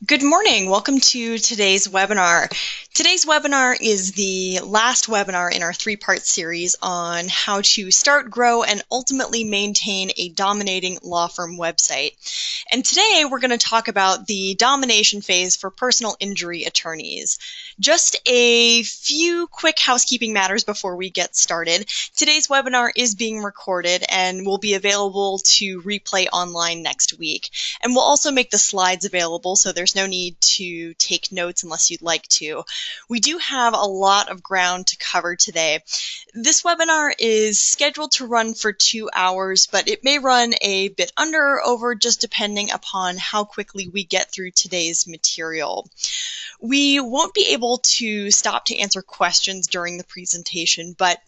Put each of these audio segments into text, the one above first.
Good morning. Welcome to today's webinar. Today's webinar is the last webinar in our three-part series on how to start, grow, and ultimately maintain a dominating law firm website. And today we're going to talk about the domination phase for personal injury attorneys. Just a few quick housekeeping matters before we get started. Today's webinar is being recorded and will be available to replay online next week. And we'll also make the slides available, so there's no need to take notes unless you'd like to. We do have a lot of ground to cover today. This webinar is scheduled to run for 2 hours, but it may run a bit under or over just depending upon how quickly we get through today's material. We won't be able to stop to answer questions during the presentation, but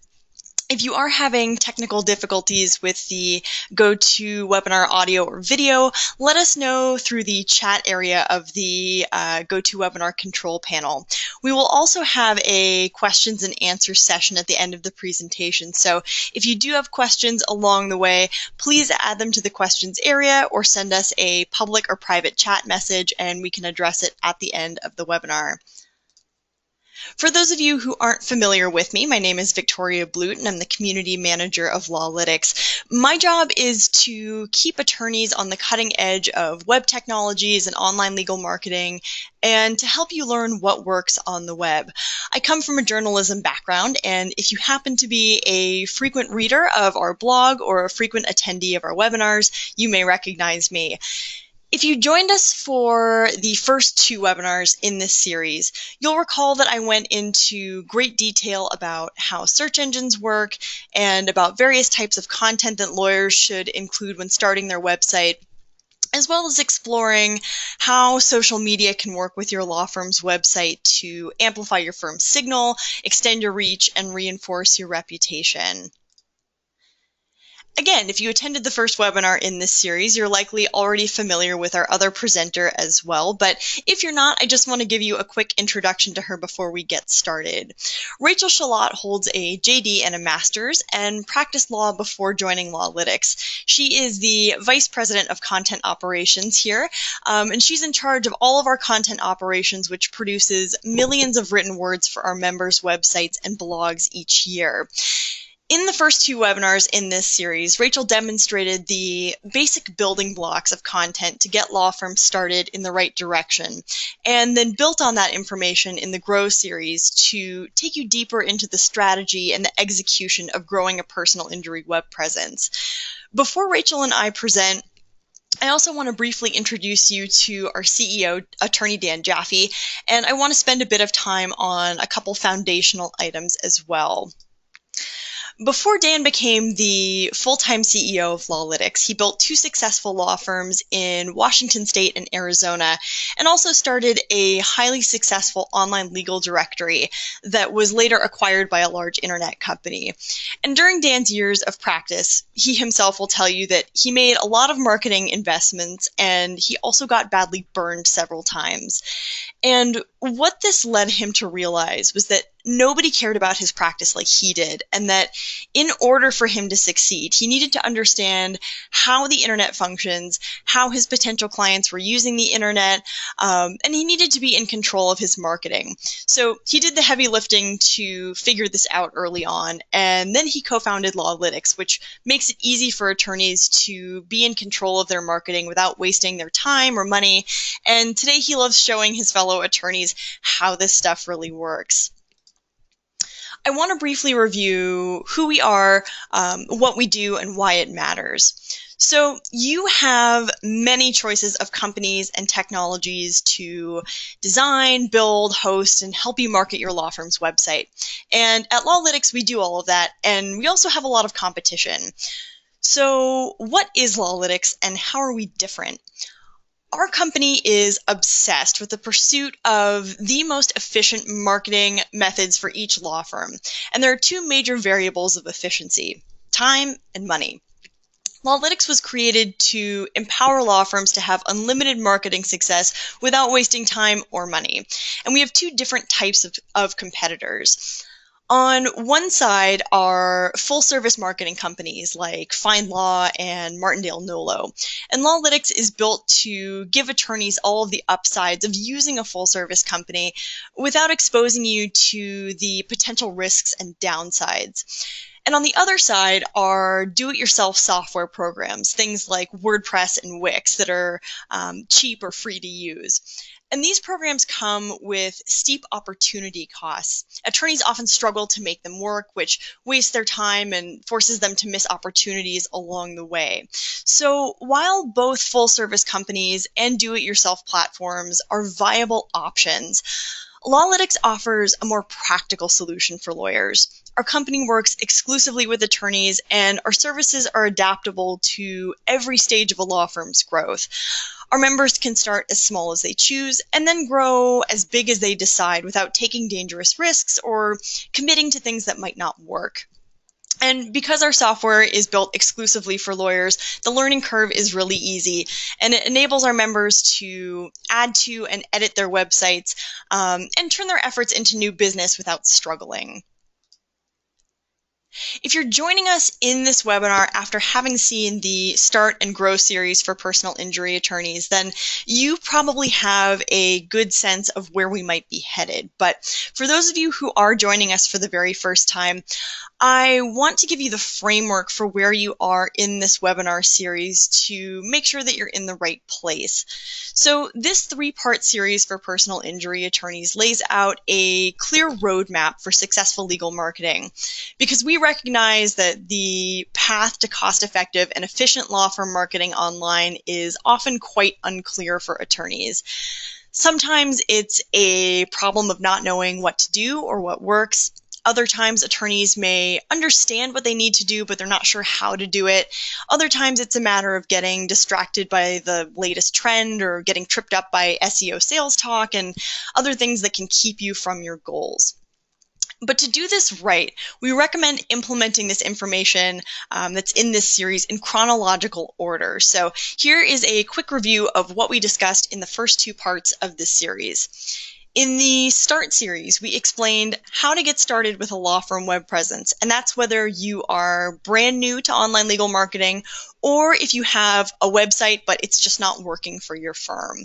if you are having technical difficulties with the GoToWebinar audio or video, let us know through the chat area of the GoToWebinar control panel. We will also have a questions and answer session at the end of the presentation. So if you do have questions along the way, please add them to the questions area or send us a public or private chat message and we can address it at the end of the webinar. For those of you who aren't familiar with me, my name is Victoria Blute and I'm the Community Manager of LALinux. My job is to keep attorneys on the cutting edge of web technologies and online legal marketing and to help you learn what works on the web. I come from a journalism background, and if you happen to be a frequent reader of our blog or a frequent attendee of our webinars, you may recognize me. If you joined us for the first 2 webinars in this series, you'll recall that I went into great detail about how search engines work and about various types of content that lawyers should include when starting their website, as well as exploring how social media can work with your law firm's website to amplify your firm's signal, extend your reach, and reinforce your reputation. Again, if you attended the first webinar in this series, you're likely already familiar with our other presenter as well, but if you're not, I just want to give you a quick introduction to her before we get started. Rachel Shalott holds a JD and a master's and practiced law before joining LALinux. She is the Vice President of Content Operations here, and she's in charge of all of our content operations, which produces millions of written words for our members' websites and blogs each year. In the first 2 webinars in this series, Rachel demonstrated the basic building blocks of content to get law firms started in the right direction, and then built on that information in the Grow series to take you deeper into the strategy and the execution of growing a personal injury web presence. Before Rachel and I present, I also want to briefly introduce you to our CEO, Attorney Dan Jaffe, and I want to spend a bit of time on a couple foundational items as well. Before Dan became the full-time CEO of LALinux, he built 2 successful law firms in Washington State and Arizona, and also started a highly successful online legal directory that was later acquired by a large internet company. And during Dan's years of practice, he himself will tell you that he made a lot of marketing investments, and he also got badly burned several times. And what this led him to realize was that nobody cared about his practice like he did, and that in order for him to succeed, he needed to understand how the internet functions, how his potential clients were using the internet, and he needed to be in control of his marketing. So he did the heavy lifting to figure this out early on, and then he co-founded LALinux, which makes it easy for attorneys to be in control of their marketing without wasting their time or money, and today he loves showing his fellow attorneys how this stuff really works. I want to briefly review who we are, what we do, and why it matters. So you have many choices of companies and technologies to design, build, host, and help you market your law firm's website. And at LALinux, we do all of that, and we also have a lot of competition. So what is LALinux, and how are we different? Our company is obsessed with the pursuit of the most efficient marketing methods for each law firm. And there are 2 major variables of efficiency: time and money. LALinux was created to empower law firms to have unlimited marketing success without wasting time or money. And we have 2 different types of competitors. On one side are full-service marketing companies like FindLaw and Martindale Nolo. And LALinux is built to give attorneys all of the upsides of using a full-service company without exposing you to the potential risks and downsides. And on the other side are do-it-yourself software programs, things like WordPress and Wix that are cheap or free to use. And these programs come with steep opportunity costs. Attorneys often struggle to make them work, which wastes their time and forces them to miss opportunities along the way. So while both full-service companies and do-it-yourself platforms are viable options, LALinux offers a more practical solution for lawyers. Our company works exclusively with attorneys, and our services are adaptable to every stage of a law firm's growth. Our members can start as small as they choose and then grow as big as they decide without taking dangerous risks or committing to things that might not work. And because our software is built exclusively for lawyers, the learning curve is really easy, and it enables our members to add to and edit their websites and turn their efforts into new business without struggling. If you're joining us in this webinar after having seen the Start and Grow series for personal injury attorneys, then you probably have a good sense of where we might be headed. But for those of you who are joining us for the very first time, I want to give you the framework for where you are in this webinar series to make sure that you're in the right place. So this three-part series for personal injury attorneys lays out a clear roadmap for successful legal marketing, because we recognize that the path to cost-effective and efficient law firm marketing online is often quite unclear for attorneys. Sometimes it's a problem of not knowing what to do or what works. Other times attorneys may understand what they need to do, but they're not sure how to do it. Other times it's a matter of getting distracted by the latest trend or getting tripped up by SEO sales talk and other things that can keep you from your goals. But to do this right, we recommend implementing this information that's in this series in chronological order. So here is a quick review of what we discussed in the first two parts of this series. In the Start series, we explained how to get started with a law firm web presence, and that's whether you are brand new to online legal marketing or if you have a website but it's just not working for your firm.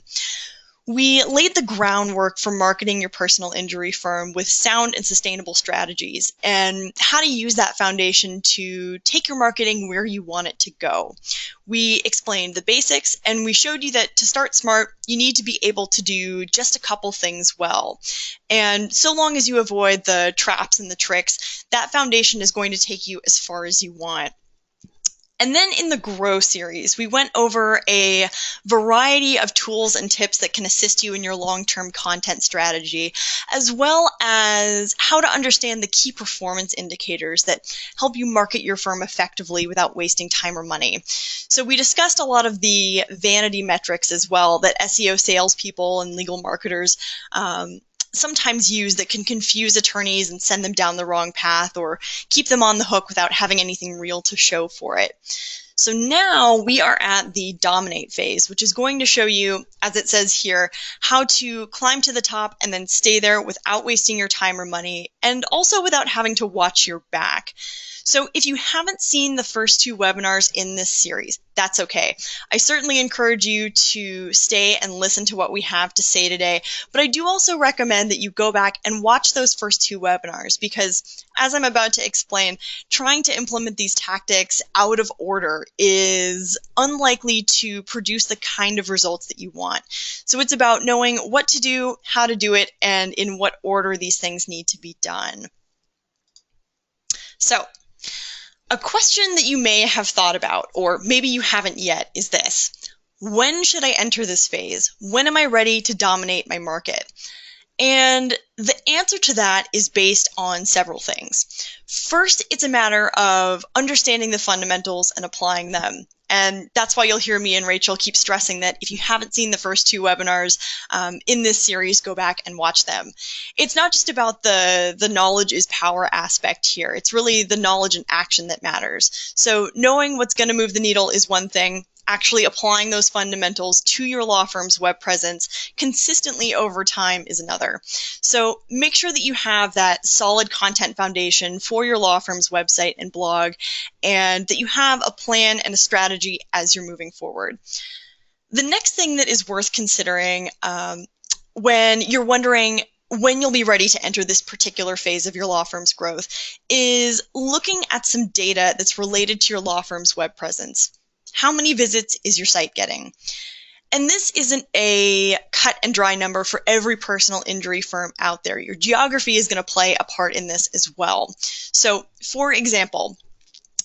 We laid the groundwork for marketing your personal injury firm with sound and sustainable strategies and how to use that foundation to take your marketing where you want it to go. We explained the basics, and we showed you that to start smart, you need to be able to do just a couple things well. And so long as you avoid the traps and the tricks, that foundation is going to take you as far as you want. And then in the Grow series, we went over a variety of tools and tips that can assist you in your long-term content strategy, as well as how to understand the key performance indicators that help you market your firm effectively without wasting time or money. So we discussed a lot of the vanity metrics as well that SEO salespeople and legal marketers sometimes use that can confuse attorneys and send them down the wrong path or keep them on the hook without having anything real to show for it. So now we are at the Dominate phase, which is going to show you, as it says here, how to climb to the top and then stay there without wasting your time or money, and also without having to watch your back. So if you haven't seen the first two webinars in this series, that's okay. I certainly encourage you to stay and listen to what we have to say today, but I do also recommend that you go back and watch those first two webinars because, as I'm about to explain, trying to implement these tactics out of order is unlikely to produce the kind of results that you want. So it's about knowing what to do, how to do it, and in what order these things need to be done. So, a question that you may have thought about, or maybe you haven't yet, is this: when should I enter this phase? When am I ready to dominate my market? And the answer to that is based on several things. First, it's a matter of understanding the fundamentals and applying them. And that's why you'll hear me and Rachel keep stressing that if you haven't seen the first two webinars in this series, go back and watch them. It's not just about the knowledge is power aspect here. It's really the knowledge and action that matters. So knowing what's going to move the needle is one thing. actually applying those fundamentals to your law firm's web presence consistently over time is another. So make sure that you have that solid content foundation for your law firm's website and blog, and that you have a plan and a strategy as you're moving forward. The next thing that is worth considering when you're wondering when you'll be ready to enter this particular phase of your law firm's growth is looking at some data that's related to your law firm's web presence. How many visits is your site getting? And this isn't a cut and dry number for every personal injury firm out there. Your geography is going to play a part in this as well. So, for example,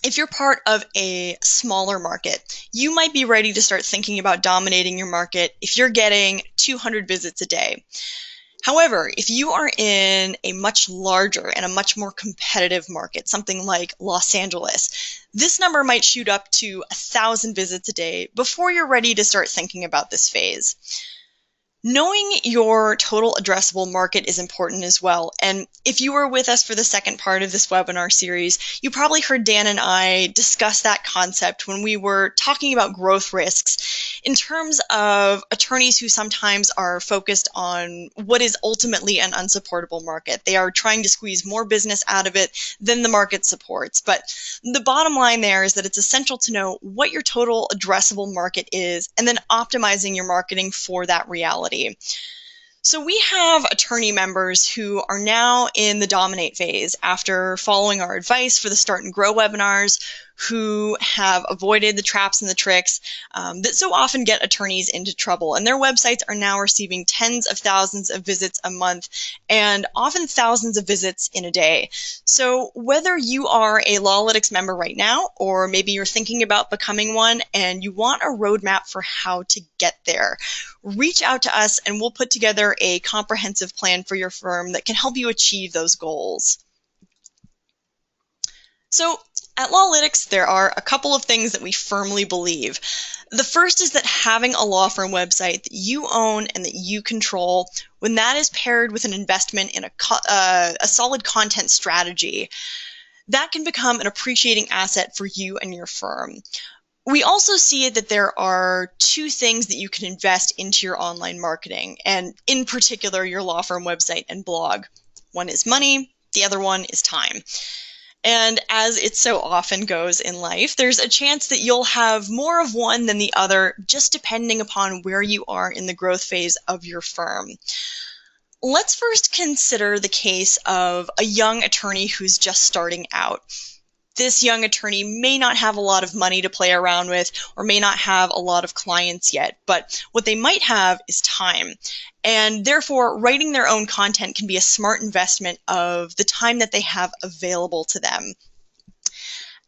if you're part of a smaller market, you might be ready to start thinking about dominating your market if you're getting 200 visits a day. However, if you are in a much larger and a much more competitive market, something like Los Angeles, this number might shoot up to 1,000 visits a day before you're ready to start thinking about this phase. Knowing your total addressable market is important as well. And if you were with us for the second part of this webinar series, you probably heard Dan and I discuss that concept when we were talking about growth risks in terms of attorneys who sometimes are focused on what is ultimately an unsupportable market. They are trying to squeeze more business out of it than the market supports. But the bottom line there is that it's essential to know what your total addressable market is and then optimizing your marketing for that reality. So we have attorney members who are now in the dominate phase after following our advice for the Start and Grow webinars, who have avoided the traps and the tricks that so often get attorneys into trouble. And their websites are now receiving tens of thousands of visits a month and often thousands of visits in a day. So whether you are a LALinux member right now, or maybe you're thinking about becoming one and you want a roadmap for how to get there, reach out to us and we'll put together a comprehensive plan for your firm that can help you achieve those goals. So at LALinux, there are a couple of things that we firmly believe. The first is that having a law firm website that you own and that you control, when that is paired with an investment in a solid content strategy, that can become an appreciating asset for you and your firm. We also see that there are two things that you can invest into your online marketing, and in particular, your law firm website and blog. One is money, the other one is time. And as it so often goes in life, there's a chance that you'll have more of one than the other, just depending upon where you are in the growth phase of your firm. Let's first consider the case of a young attorney who's just starting out. This young attorney may not have a lot of money to play around with or may not have a lot of clients yet, but what they might have is time. And therefore, writing their own content can be a smart investment of the time that they have available to them.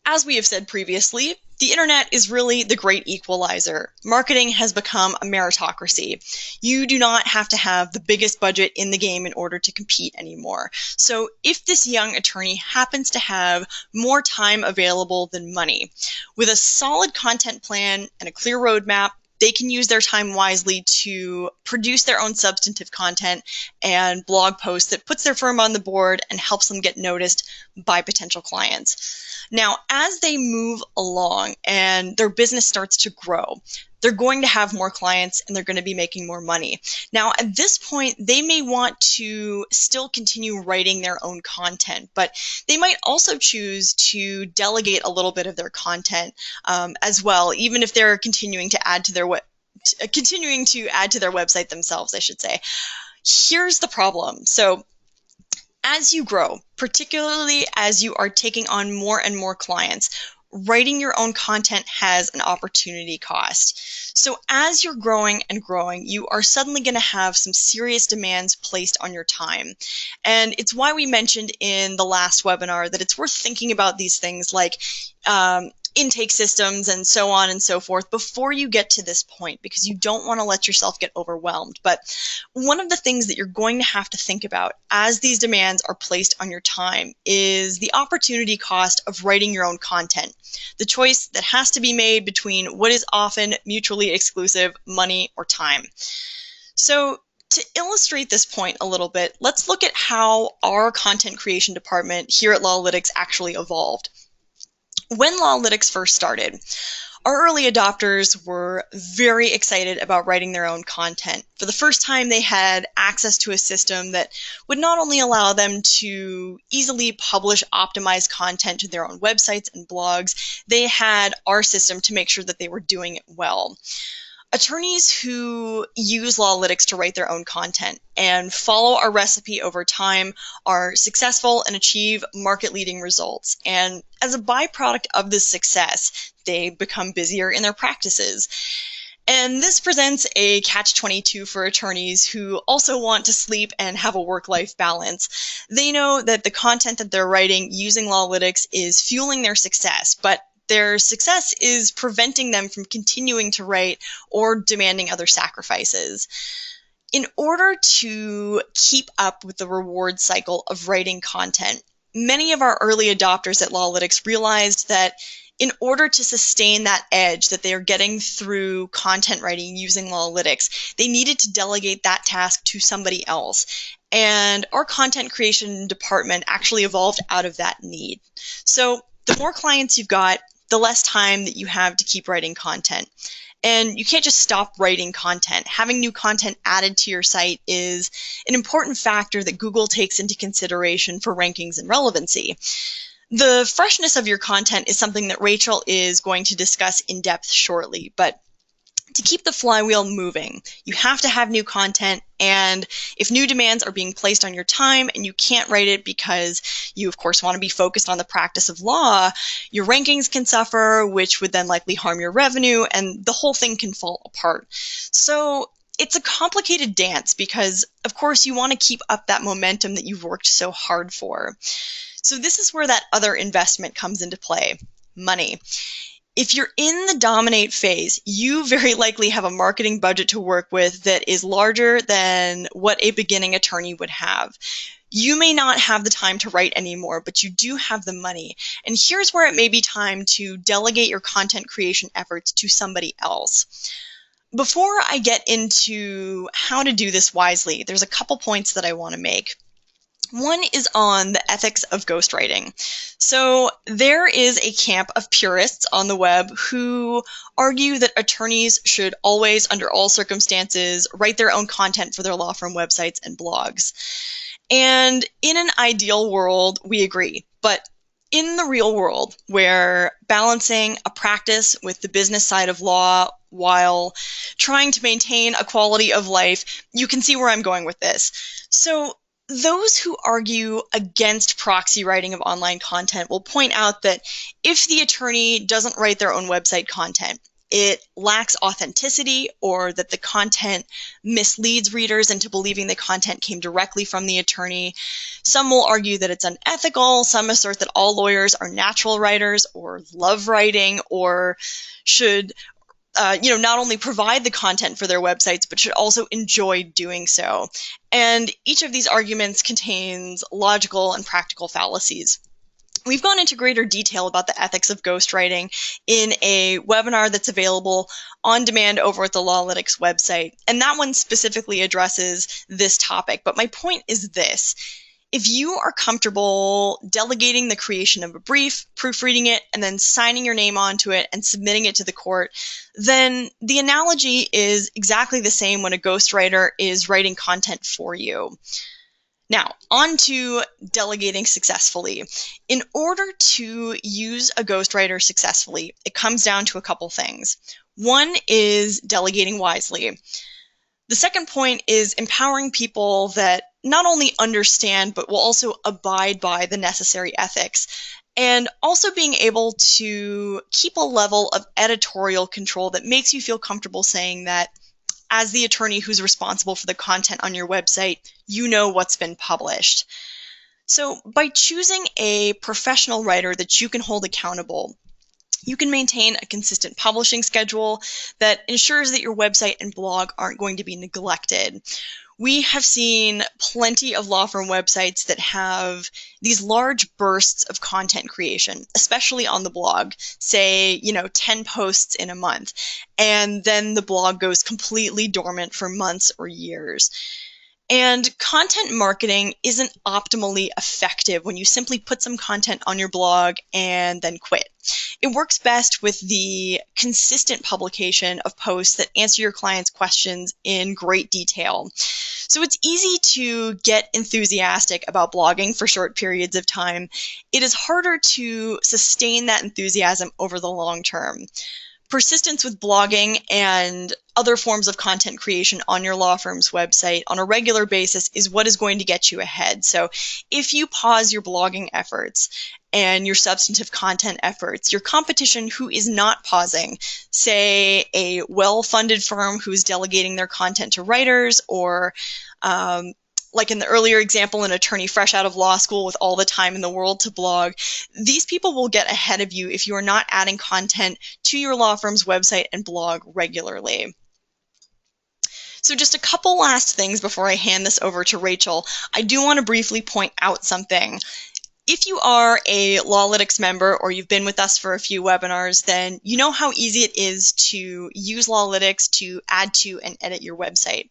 As we have said previously, the internet is really the great equalizer. Marketing has become a meritocracy. You do not have to have the biggest budget in the game in order to compete anymore. So if this young attorney happens to have more time available than money, with a solid content plan and a clear roadmap, they can use their time wisely to produce their own substantive content and blog posts that puts their firm on the board and helps them get noticed by potential clients. Now, as they move along and their business starts to grow, they're going to have more clients and they're going to be making more money. Now, at this point, they may want to still continue writing their own content, but they might also choose to delegate a little bit of their content as well, even if they're continuing to add to their website themselves, I should say. Here's the problem. So as you grow, particularly as you are taking on more and more clients, writing your own content has an opportunity cost. So as you're growing and growing, you are suddenly going to have some serious demands placed on your time. And it's why we mentioned in the last webinar that it's worth thinking about these things like intake systems and so on and so forth before you get to this point, because you don't want to let yourself get overwhelmed. But one of the things that you're going to have to think about as these demands are placed on your time is the opportunity cost of writing your own content. The choice that has to be made between what is often mutually exclusive, money or time. So to illustrate this point a little bit, let's look at how our content creation department here at LALinux actually evolved. When LALinux first started, Our early adopters were very excited about writing their own content. For the first time, they had access to a system that would not only allow them to easily publish optimized content to their own websites and blogs, they had our system to make sure that they were doing it well. Attorneys who use LALinux to write their own content and follow our recipe over time are successful and achieve market-leading results. And as a byproduct of this success, they become busier in their practices. And this presents a catch-22 for attorneys who also want to sleep and have a work-life balance. They know that the content that they're writing using LALinux is fueling their success, but their success is preventing them from continuing to write or demanding other sacrifices. In order to keep up with the reward cycle of writing content, many of our early adopters at LALinux realized that in order to sustain that edge that they are getting through content writing using LALinux, they needed to delegate that task to somebody else. And our content creation department actually evolved out of that need. So the more clients you've got, the less time that you have to keep writing content. And you can't just stop writing content. Having new content added to your site is an important factor that Google takes into consideration for rankings and relevancy. The freshness of your content is something that Rachel is going to discuss in depth shortly, but to keep the flywheel moving, you have to have new content, and if new demands are being placed on your time and you can't write it because you, of course, want to be focused on the practice of law, your rankings can suffer, which would then likely harm your revenue, and the whole thing can fall apart. So it's a complicated dance because, of course, you want to keep up that momentum that you've worked so hard for. So this is where that other investment comes into play: money. If you're in the dominate phase, you very likely have a marketing budget to work with that is larger than what a beginning attorney would have. You may not have the time to write anymore, but you do have the money. And here's where it may be time to delegate your content creation efforts to somebody else. Before I get into how to do this wisely, there's a couple points that I want to make. One is on the ethics of ghostwriting. So there is a camp of purists on the web who argue that attorneys should always, under all circumstances, write their own content for their law firm websites and blogs. And in an ideal world, we agree. But in the real world, where balancing a practice with the business side of law while trying to maintain a quality of life, you can see where I'm going with this. So those who argue against proxy writing of online content will point out that if the attorney doesn't write their own website content, it lacks authenticity, or that the content misleads readers into believing the content came directly from the attorney. Some will argue that it's unethical. Some assert that all lawyers are natural writers or love writing, or should not only provide the content for their websites, but should also enjoy doing so. And each of these arguments contains logical and practical fallacies. We've gone into greater detail about the ethics of ghostwriting in a webinar that's available on demand over at the LALinux website, and that one specifically addresses this topic. But my point is this: if you are comfortable delegating the creation of a brief, proofreading it, and then signing your name onto it and submitting it to the court, then the analogy is exactly the same when a ghostwriter is writing content for you. Now, on to delegating successfully. In order to use a ghostwriter successfully, it comes down to a couple things. One is delegating wisely. The second point is empowering people that not only understand, but will also abide by the necessary ethics, and also being able to keep a level of editorial control that makes you feel comfortable saying that, as the attorney who's responsible for the content on your website, you know what's been published. So by choosing a professional writer that you can hold accountable, you can maintain a consistent publishing schedule that ensures that your website and blog aren't going to be neglected. We have seen plenty of law firm websites that have these large bursts of content creation, especially on the blog, say, 10 posts in a month, and then the blog goes completely dormant for months or years. And content marketing isn't optimally effective when you simply put some content on your blog and then quit. It works best with the consistent publication of posts that answer your clients' questions in great detail. So it's easy to get enthusiastic about blogging for short periods of time. It is harder to sustain that enthusiasm over the long term. Persistence with blogging and other forms of content creation on your law firm's website on a regular basis is what is going to get you ahead. So if you pause your blogging efforts and your substantive content efforts, your competition who is not pausing, say a well-funded firm who's delegating their content to writers, or like in the earlier example, an attorney fresh out of law school with all the time in the world to blog, these people will get ahead of you if you are not adding content to your law firm's website and blog regularly. So just a couple last things before I hand this over to Rachel. I do want to briefly point out something. If you are a LALinux member or you've been with us for a few webinars, then you know how easy it is to use LALinux to add to and edit your website.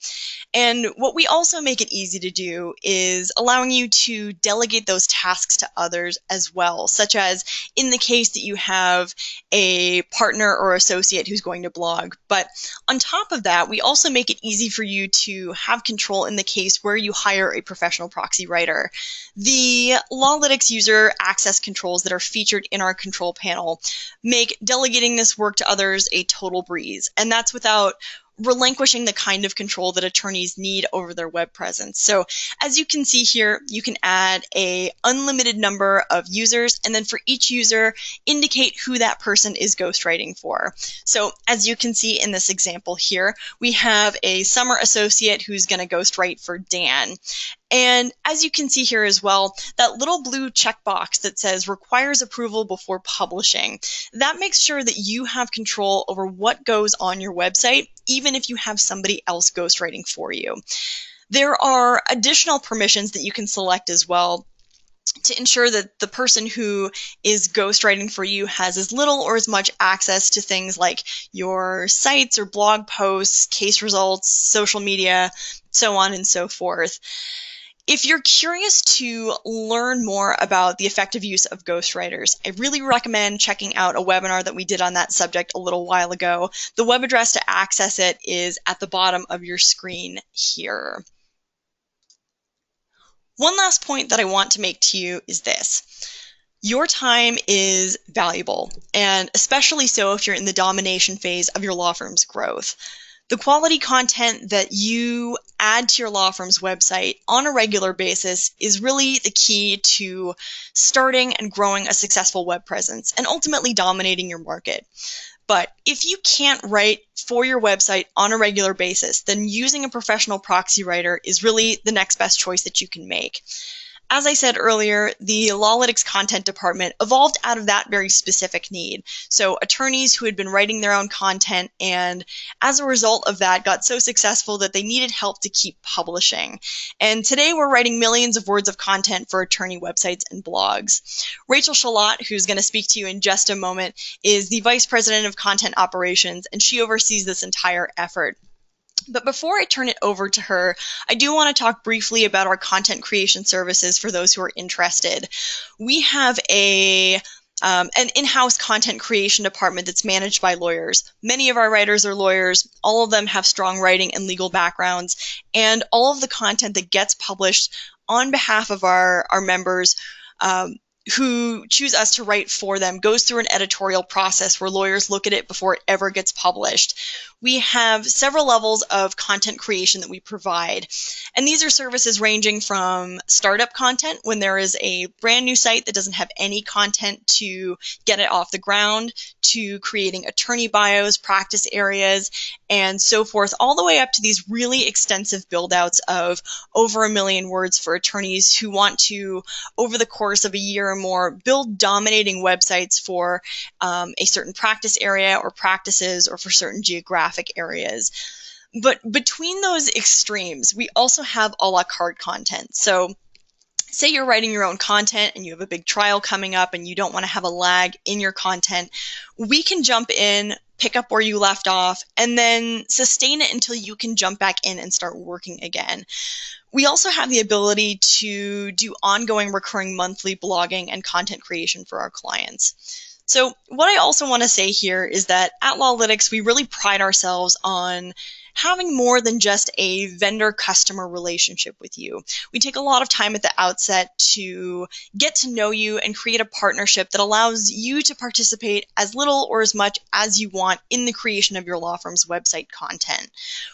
And what we also make it easy to do is allowing you to delegate those tasks to others as well, such as in the case that you have a partner or associate who's going to blog. But on top of that, we also make it easy for you to have control in the case where you hire a professional proxy writer. The LALinux user access controls that are featured in our control panel make delegating this work to others a total breeze, and that's without relinquishing the kind of control that attorneys need over their web presence. So as you can see here, you can add an unlimited number of users, and then for each user, indicate who that person is ghostwriting for. So as you can see in this example here, we have a summer associate who's going to ghostwrite for Dan. And as you can see here as well, that little blue checkbox that says requires approval before publishing, that makes sure that you have control over what goes on your website, even if you have somebody else ghostwriting for you. There are additional permissions that you can select as well to ensure that the person who is ghostwriting for you has as little or as much access to things like your sites or blog posts, case results, social media, so on and so forth. If you're curious to learn more about the effective use of ghostwriters, I really recommend checking out a webinar that we did on that subject a little while ago. The web address to access it is at the bottom of your screen here. One last point that I want to make to you is this. Your time is valuable, and especially so if you're in the domination phase of your law firm's growth. The quality content that you add to your law firm's website on a regular basis is really the key to starting and growing a successful web presence and ultimately dominating your market. But if you can't write for your website on a regular basis, then using a professional proxy writer is really the next best choice that you can make. As I said earlier, the LALinux content department evolved out of that very specific need. So attorneys who had been writing their own content and as a result of that got so successful that they needed help to keep publishing. And today we're writing millions of words of content for attorney websites and blogs. Rachel Shalat, who's going to speak to you in just a moment, is the Vice President of Content Operations, and she oversees this entire effort. But before I turn it over to her, I do want to talk briefly about our content creation services for those who are interested. We have an in-house content creation department that's managed by lawyers. Many of our writers are lawyers. All of them have strong writing and legal backgrounds. And all of the content that gets published on behalf of our members who choose us to write for them goes through an editorial process where lawyers look at it before it ever gets published. We have several levels of content creation that we provide, and these are services ranging from startup content when there is a brand new site that doesn't have any content to get it off the ground, to creating attorney bios, practice areas, and so forth, all the way up to these really extensive build-outs of over 1 million words for attorneys who want to, over the course of a year or more, build dominating websites for a certain practice area or practices or for certain geographic areas. But between those extremes, we also have a la carte content. So say you're writing your own content and you have a big trial coming up and you don't want to have a lag in your content, we can jump in, pick up where you left off, and then sustain it until you can jump back in and start working again. We also have the ability to do ongoing recurring monthly blogging and content creation for our clients. So what I also want to say here is that at LALinux, we really pride ourselves on having more than just a vendor-customer relationship with you. We take a lot of time at the outset to get to know you and create a partnership that allows you to participate as little or as much as you want in the creation of your law firm's website content.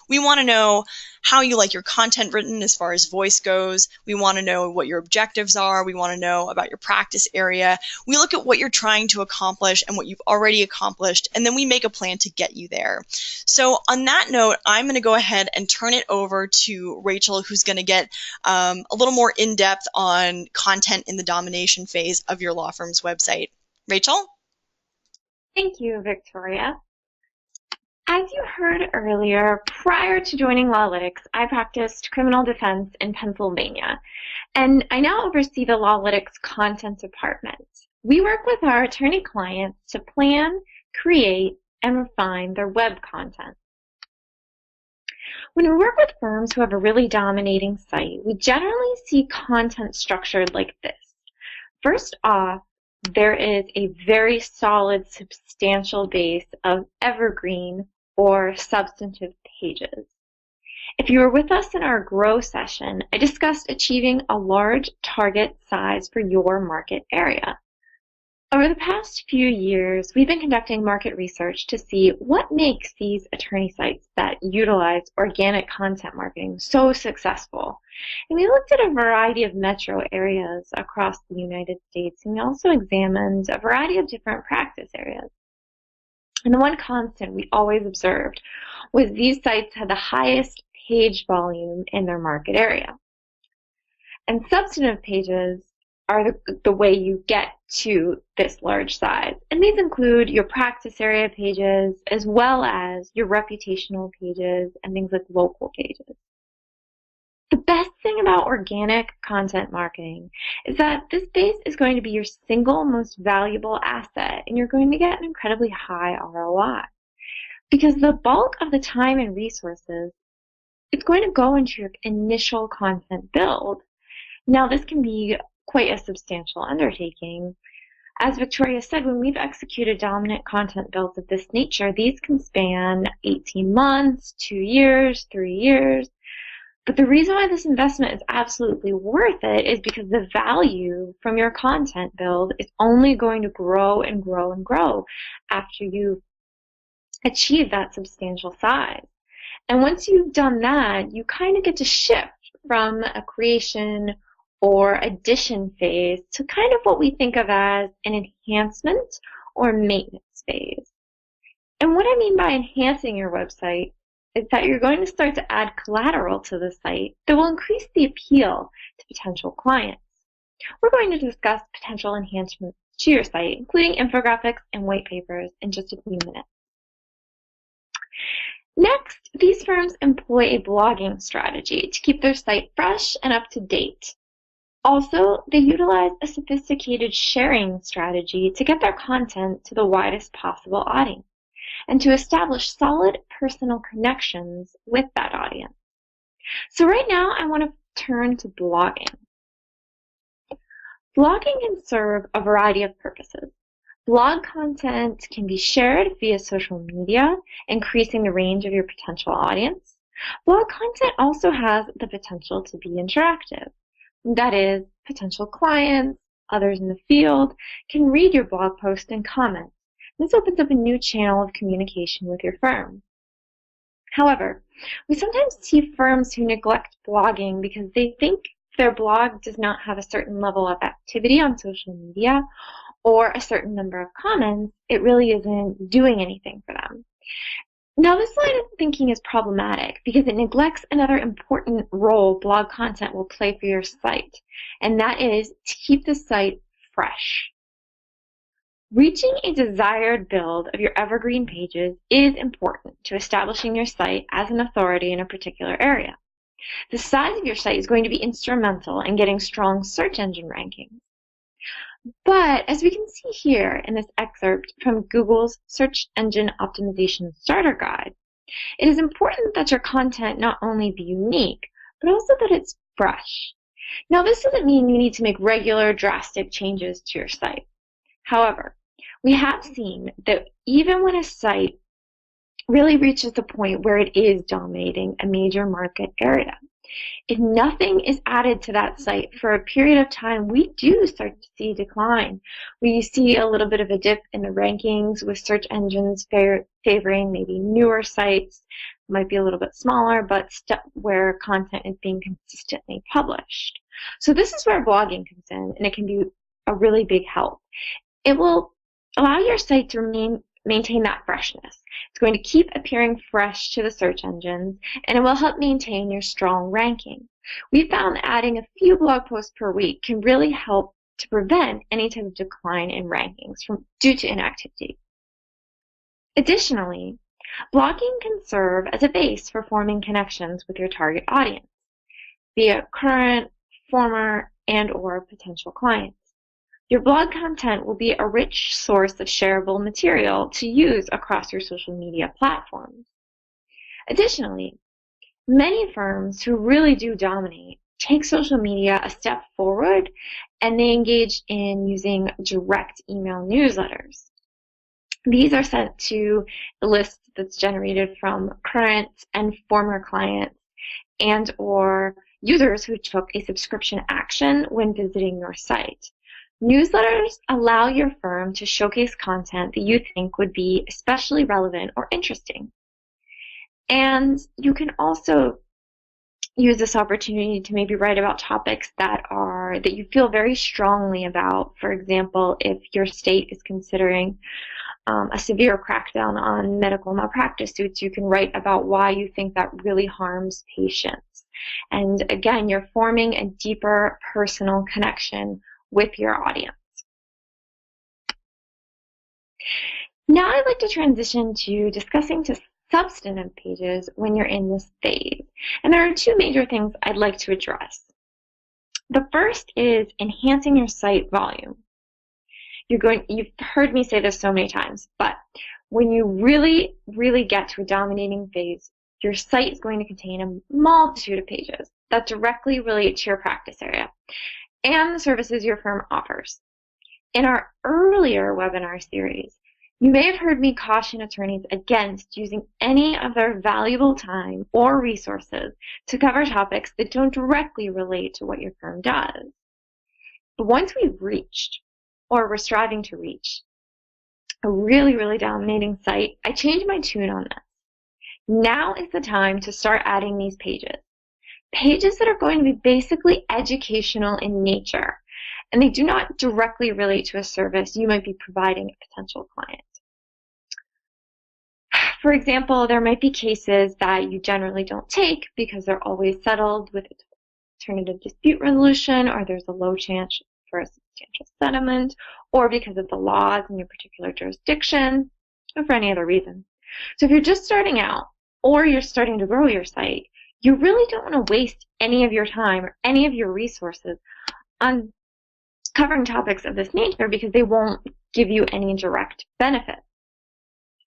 We want to know how you like your content written as far as voice goes. We want to know what your objectives are. We want to know about your practice area. We look at what you're trying to accomplish and what you've already accomplished, and then we make a plan to get you there. So on that note, I'm going to go ahead and turn it over to Rachel, who's going to get a little more in-depth on content in the domination phase of your law firm's website. Rachel? Thank you, Victoria. As you heard earlier, prior to joining LALinux, I practiced criminal defense in Pennsylvania, and I now oversee the LALinux content department. We work with our attorney clients to plan, create, and refine their web content. When we work with firms who have a really dominating site, we generally see content structured like this. First off, there is a very solid, substantial base of evergreen or substantive pages. If you were with us in our Grow session, I discussed achieving a large target size for your market area. Over the past few years, we've been conducting market research to see what makes these attorney sites that utilize organic content marketing so successful. And we looked at a variety of metro areas across the United States, and we also examined a variety of different practice areas. And the one constant we always observed was these sites had the highest page volume in their market area. And substantive pages are the way you get to this large size. And these include your practice area pages, as well as your reputational pages and things like local pages. The best thing about organic content marketing is that this base is going to be your single most valuable asset, and you're going to get an incredibly high ROI. Because the bulk of the time and resources, it's going to go into your initial content build. Now, this can be quite a substantial undertaking. As Victoria said, when we've executed dominant content builds of this nature, these can span 18 months, 2 years, 3 years. But the reason why this investment is absolutely worth it is because the value from your content build is only going to grow and grow and grow after you achieve that substantial size. And once you've done that, you kind of get to shift from a creation or addition phase to kind of what we think of as an enhancement or maintenance phase. And what I mean by enhancing your website is that you're going to start to add collateral to the site that will increase the appeal to potential clients. We're going to discuss potential enhancements to your site, including infographics and white papers, in just a few minutes. Next, these firms employ a blogging strategy to keep their site fresh and up to date. Also, they utilize a sophisticated sharing strategy to get their content to the widest possible audience and to establish solid personal connections with that audience. So right now, I want to turn to blogging. Blogging can serve a variety of purposes. Blog content can be shared via social media, increasing the range of your potential audience. Blog content also has the potential to be interactive. That is, potential clients, others in the field, can read your blog post and comment. This opens up a new channel of communication with your firm. However, we sometimes see firms who neglect blogging because they think their blog does not have a certain level of activity on social media or a certain number of comments. It really isn't doing anything for them. Now, this line of thinking is problematic because it neglects another important role blog content will play for your site, and that is to keep the site fresh. Reaching a desired build of your evergreen pages is important to establishing your site as an authority in a particular area. The size of your site is going to be instrumental in getting strong search engine rankings. But as we can see here in this excerpt from Google's Search Engine Optimization Starter Guide, it is important that your content not only be unique, but also that it's fresh. Now, this doesn't mean you need to make regular drastic changes to your site. However, we have seen that even when a site really reaches the point where it is dominating a major market area, if nothing is added to that site for a period of time, we do start to see decline. We see a little bit of a dip in the rankings with search engines favoring maybe newer sites, might be a little bit smaller, but where content is being consistently published. So this is where blogging comes in, and it can be a really big help. It will allow your site to maintain that freshness. It's going to keep appearing fresh to the search engines, and it will help maintain your strong ranking. We found that adding a few blog posts per week can really help to prevent any type of decline in rankings due to inactivity. Additionally, blogging can serve as a base for forming connections with your target audience, be it current, former, and/or potential clients. Your blog content will be a rich source of shareable material to use across your social media platforms. Additionally, many firms who really do dominate take social media a step forward, and they engage in using direct email newsletters. These are sent to a list that's generated from current and former clients and/or users who took a subscription action when visiting your site. Newsletters allow your firm to showcase content that you think would be especially relevant or interesting. And you can also use this opportunity to maybe write about topics that you feel very strongly about. For example, if your state is considering a severe crackdown on medical malpractice suits, you can write about why you think that really harms patients. And again, you're forming a deeper personal connection with your audience. Now I'd like to transition to discussing substantive pages when you're in this phase. And there are two major things I'd like to address. The first is enhancing your site volume. You've heard me say this so many times, but when you really, really get to a dominating phase, your site is going to contain a multitude of pages that directly relate to your practice area and the services your firm offers. In our earlier webinar series, you may have heard me caution attorneys against using any of their valuable time or resources to cover topics that don't directly relate to what your firm does. But once we've reached, or we're striving to reach, a really, really dominating site, I changed my tune on this. Now is the time to start adding these pages. Pages that are going to be basically educational in nature, and they do not directly relate to a service you might be providing a potential client. For example, there might be cases that you generally don't take because they're always settled with alternative dispute resolution, or there's a low chance for a substantial settlement, or because of the laws in your particular jurisdiction, or for any other reason. So if you're just starting out, or you're starting to grow your site, you really don't want to waste any of your time or any of your resources on covering topics of this nature because they won't give you any direct benefit.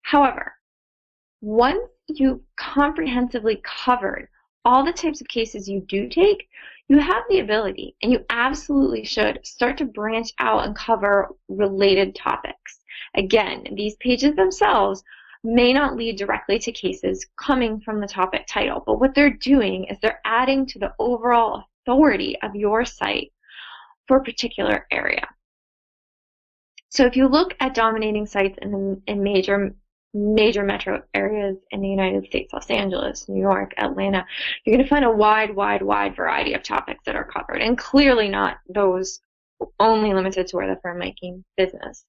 However, once you've comprehensively covered all the types of cases you do take, you have the ability, and you absolutely should, start to branch out and cover related topics. Again, these pages themselves may not lead directly to cases coming from the topic title, but what they're doing is they're adding to the overall authority of your site for a particular area. So if you look at dominating sites in major metro areas in the United States, Los Angeles, New York, Atlanta, you're going to find a wide variety of topics that are covered, and clearly not those only limited to where the firm might gain business.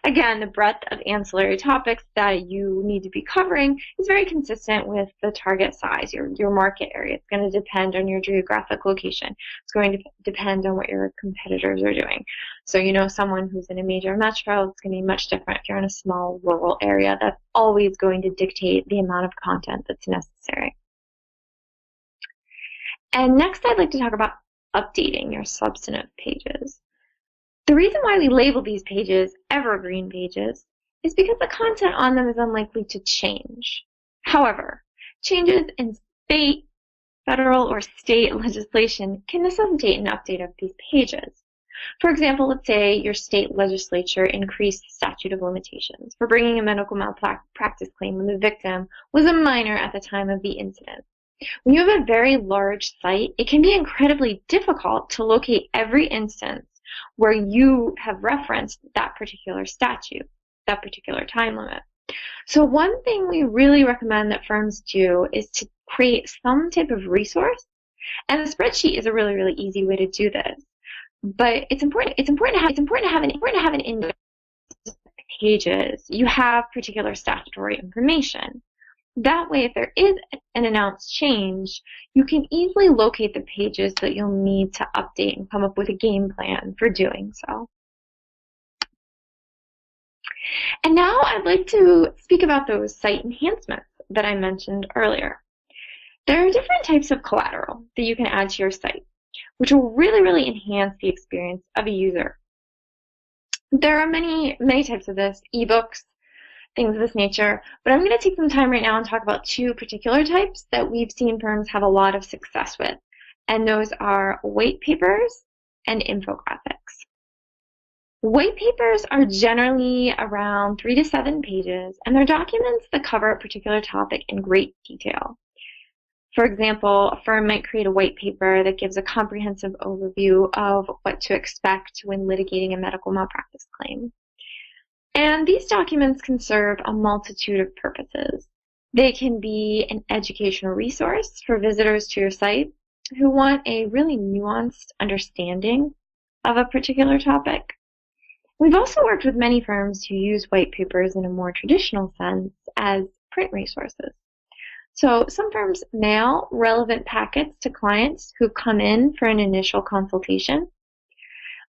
Again, the breadth of ancillary topics that you need to be covering is very consistent with the target size, your market area. It's going to depend on your geographic location. It's going to depend on what your competitors are doing. So, someone who's in a major metro, it's going to be much different if you're in a small rural area. That's always going to dictate the amount of content that's necessary. And next, I'd like to talk about updating your substantive pages. The reason why we label these pages evergreen pages is because the content on them is unlikely to change. However, changes in federal or state legislation can necessitate an update of these pages. For example, let's say your state legislature increased the statute of limitations for bringing a medical malpractice claim when the victim was a minor at the time of the incident. When you have a very large site, it can be incredibly difficult to locate every instance where you have referenced that particular statute, that particular time limit. So one thing we really recommend that firms do is to create some type of resource, and a spreadsheet is a really, really easy way to do this. But it's important to have an index of pages. You have particular statutory information. That way, if there is an announced change, you can easily locate the pages that you'll need to update and come up with a game plan for doing so. And now I'd like to speak about those site enhancements that I mentioned earlier. There are different types of collateral that you can add to your site, which will really, really enhance the experience of a user. There are many, many types of this, ebooks, things of this nature, but I'm going to take some time right now and talk about two particular types that we've seen firms have a lot of success with, and those are white papers and infographics. White papers are generally around 3 to 7 pages, and they're documents that cover a particular topic in great detail. For example, a firm might create a white paper that gives a comprehensive overview of what to expect when litigating a medical malpractice claim. And these documents can serve a multitude of purposes. They can be an educational resource for visitors to your site who want a really nuanced understanding of a particular topic. We've also worked with many firms who use white papers in a more traditional sense as print resources. So some firms mail relevant packets to clients who come in for an initial consultation.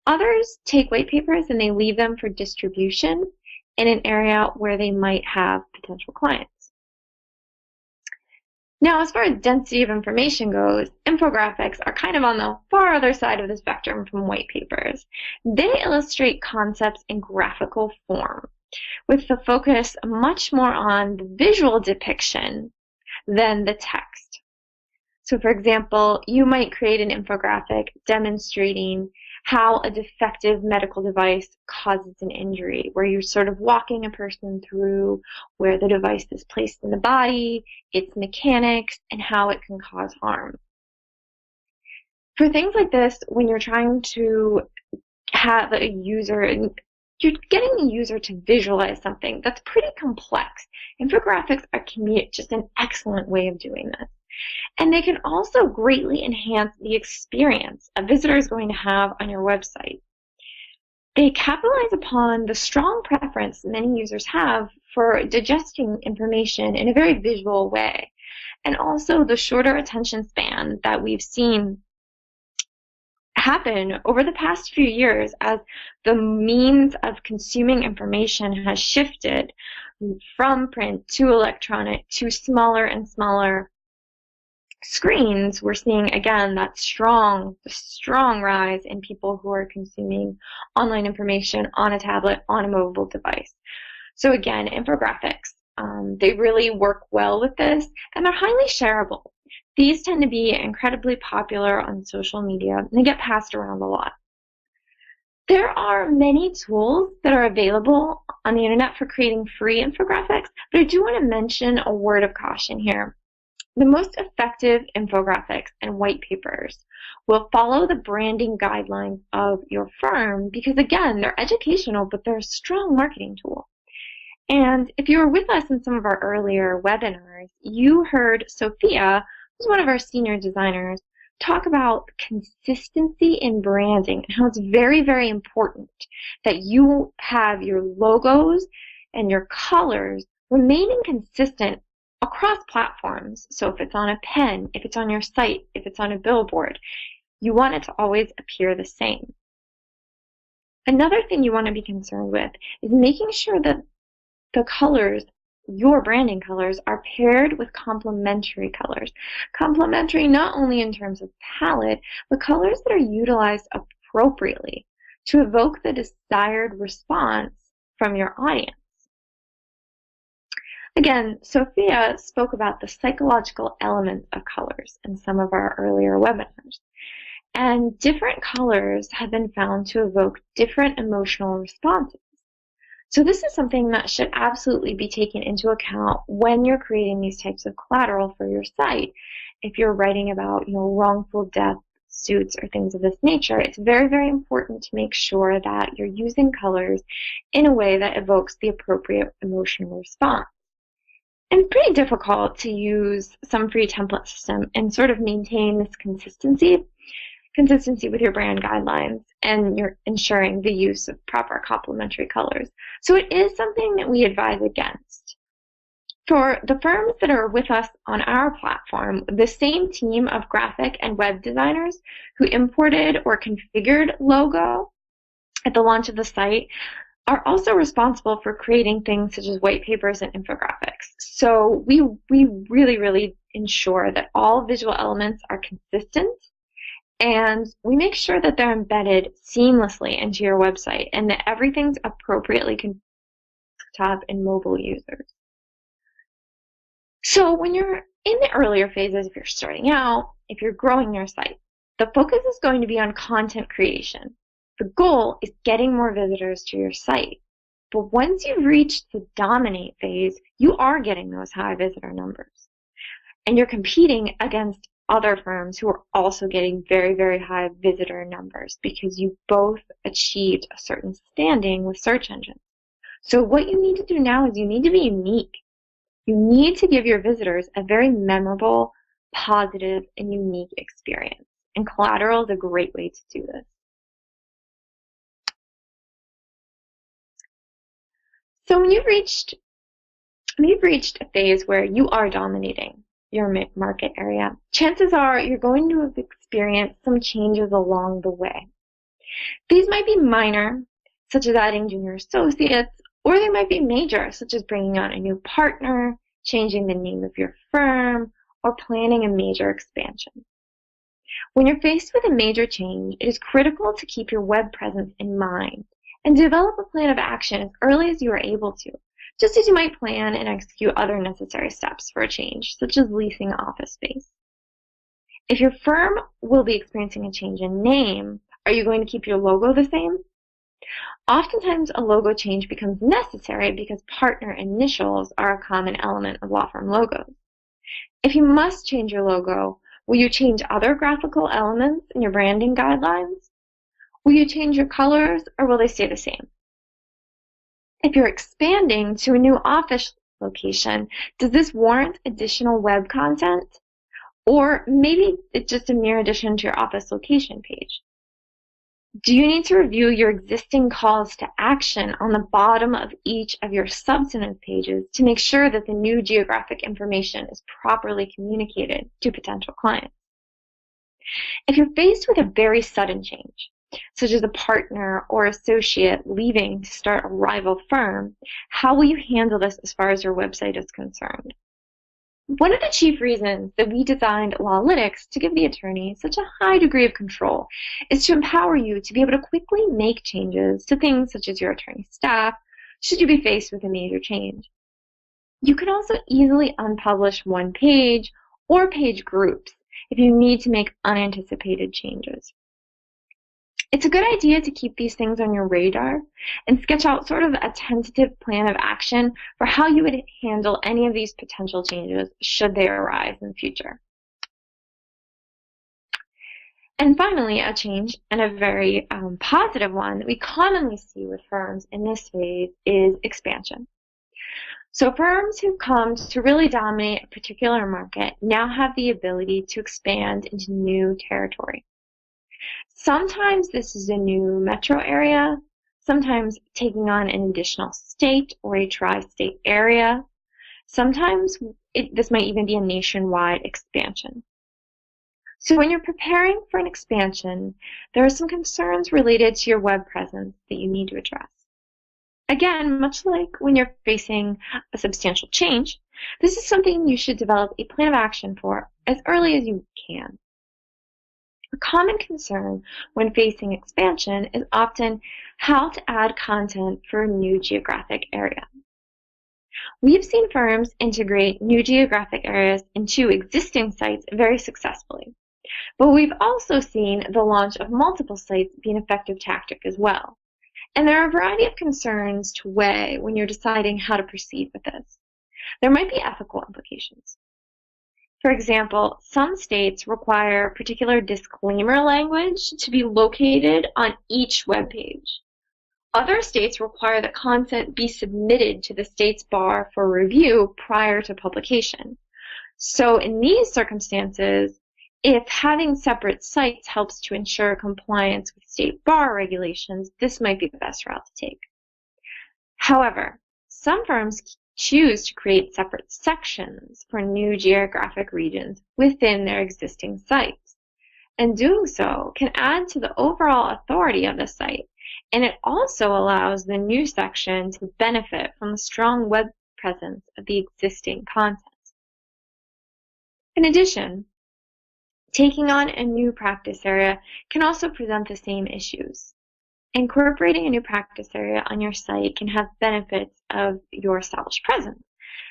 Others take white papers and they leave them for distribution in an area where they might have potential clients. Now, as far as density of information goes, infographics are kind of on the far other side of the spectrum from white papers. They illustrate concepts in graphical form, with the focus much more on the visual depiction than the text. So, for example, you might create an infographic demonstrating how a defective medical device causes an injury, where you're sort of walking a person through where the device is placed in the body, its mechanics, and how it can cause harm. For things like this, when you're trying to have a user, you're getting the user to visualize something that's pretty complex. Infographics can be just an excellent way of doing this. And they can also greatly enhance the experience a visitor is going to have on your website. They capitalize upon the strong preference many users have for digesting information in a very visual way, and also the shorter attention span that we've seen happen over the past few years as the means of consuming information has shifted from print to electronic to smaller and smaller screens. We're seeing, again, that strong rise in people who are consuming online information on a tablet, on a mobile device. So again, infographics, they really work well with this, and they're highly shareable. These tend to be incredibly popular on social media, and they get passed around a lot. There are many tools that are available on the internet for creating free infographics, but I do want to mention a word of caution here. The most effective infographics and white papers will follow the branding guidelines of your firm because, again, they're educational, but they're a strong marketing tool. And if you were with us in some of our earlier webinars, you heard Sophia, who's one of our senior designers, talk about consistency in branding and how it's very, very important that you have your logos and your colors remaining consistent across platforms. So if it's on a pen, if it's on your site, if it's on a billboard, you want it to always appear the same. Another thing you want to be concerned with is making sure that the colors, your branding colors, are paired with complementary colors. Complementary not only in terms of palette, but colors that are utilized appropriately to evoke the desired response from your audience. Again, Sophia spoke about the psychological elements of colors in some of our earlier webinars. And different colors have been found to evoke different emotional responses. So this is something that should absolutely be taken into account when you're creating these types of collateral for your site. If you're writing about, wrongful death suits or things of this nature, it's very, very important to make sure that you're using colors in a way that evokes the appropriate emotional response. And it's pretty difficult to use some free template system and sort of maintain this consistency with your brand guidelines, and you're ensuring the use of proper complementary colors. So it is something that we advise against. For the firms that are with us on our platform, the same team of graphic and web designers who imported or configured logo at the launch of the site are also responsible for creating things such as white papers and infographics. So we really, really ensure that all visual elements are consistent, and we make sure that they're embedded seamlessly into your website and that everything's appropriately configured for desktop and mobile users. So when you're in the earlier phases, if you're starting out, if you're growing your site, the focus is going to be on content creation. The goal is getting more visitors to your site. But once you've reached the dominate phase, you are getting those high visitor numbers. And you're competing against other firms who are also getting very, very high visitor numbers because you both achieved a certain standing with search engines. So what you need to do now is you need to be unique. You need to give your visitors a very memorable, positive, and unique experience. And Collateral is a great way to do this. So when you've reached a phase where you are dominating your market area, chances are you're going to have experienced some changes along the way. These might be minor, such as adding junior associates, or they might be major, such as bringing on a new partner, changing the name of your firm, or planning a major expansion. When you're faced with a major change, it is critical to keep your web presence in mind and develop a plan of action as early as you are able to, just as you might plan and execute other necessary steps for a change, such as leasing office space. If your firm will be experiencing a change in name, are you going to keep your logo the same? Oftentimes, a logo change becomes necessary because partner initials are a common element of law firm logos. If you must change your logo, will you change other graphical elements in your branding guidelines? Will you change your colors, or will they stay the same? If you're expanding to a new office location, does this warrant additional web content? Or maybe it's just a mere addition to your office location page. Do you need to review your existing calls to action on the bottom of each of your substantive pages to make sure that the new geographic information is properly communicated to potential clients? If you're faced with a very sudden change, such as a partner or associate leaving to start a rival firm, how will you handle this as far as your website is concerned? One of the chief reasons that we designed LALinux to give the attorney such a high degree of control is to empower you to be able to quickly make changes to things such as your attorney staff, should you be faced with a major change. You can also easily unpublish one page or page groups if you need to make unanticipated changes. It's a good idea to keep these things on your radar and sketch out sort of a tentative plan of action for how you would handle any of these potential changes should they arise in the future. And finally, a change, and a very positive one that we commonly see with firms in this phase, is expansion. So firms who've come to really dominate a particular market now have the ability to expand into new territory. Sometimes this is a new metro area, sometimes taking on an additional state or a tri-state area. Sometimes this might even be a nationwide expansion. So when you're preparing for an expansion, there are some concerns related to your web presence that you need to address. Again, much like when you're facing a substantial change, this is something you should develop a plan of action for as early as you can. A common concern when facing expansion is often how to add content for a new geographic area. We've seen firms integrate new geographic areas into existing sites very successfully. But we've also seen the launch of multiple sites be an effective tactic as well. And there are a variety of concerns to weigh when you're deciding how to proceed with this. There might be ethical implications. For example, some states require particular disclaimer language to be located on each web page. Other states require that content be submitted to the state's bar for review prior to publication. So in these circumstances, if having separate sites helps to ensure compliance with state bar regulations, this might be the best route to take. However, some firms choose to create separate sections for new geographic regions within their existing sites. And doing so can add to the overall authority of the site, and it also allows the new section to benefit from the strong web presence of the existing content. In addition, taking on a new practice area can also present the same issues. Incorporating a new practice area on your site can have benefits of your established presence.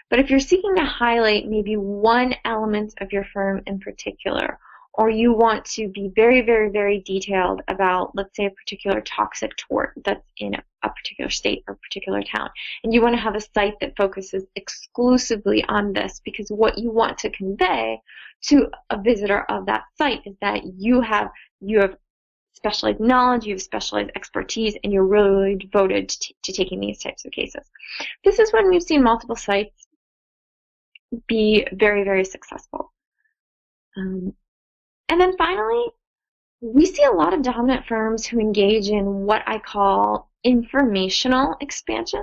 But if you're seeking to highlight maybe one element of your firm in particular, or you want to be very, very, very detailed about, let's say, a particular toxic tort that's in a particular state or particular town, and you want to have a site that focuses exclusively on this, because what you want to convey to a visitor of that site is that you have specialized knowledge, you have specialized expertise, and you're really devoted to taking these types of cases. This is when we've seen multiple sites be very, very successful. And then finally, we see a lot of dominant firms who engage in what I call informational expansion.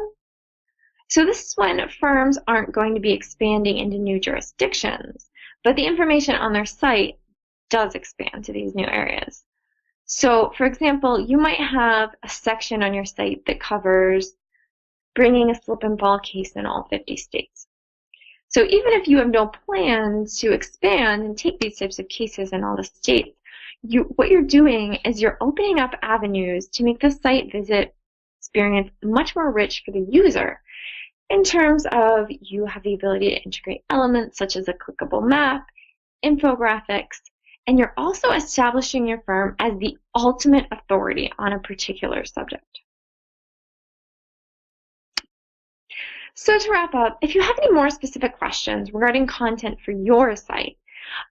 So this is when firms aren't going to be expanding into new jurisdictions, but the information on their site does expand to these new areas. So, for example, you might have a section on your site that covers bringing a slip and fall case in all 50 states. So even if you have no plans to expand and take these types of cases in all the states, what you're doing is you're opening up avenues to make the site visit experience much more rich for the user, in terms of you have the ability to integrate elements such as a clickable map, infographics, and you're also establishing your firm as the ultimate authority on a particular subject. So to wrap up, if you have any more specific questions regarding content for your site,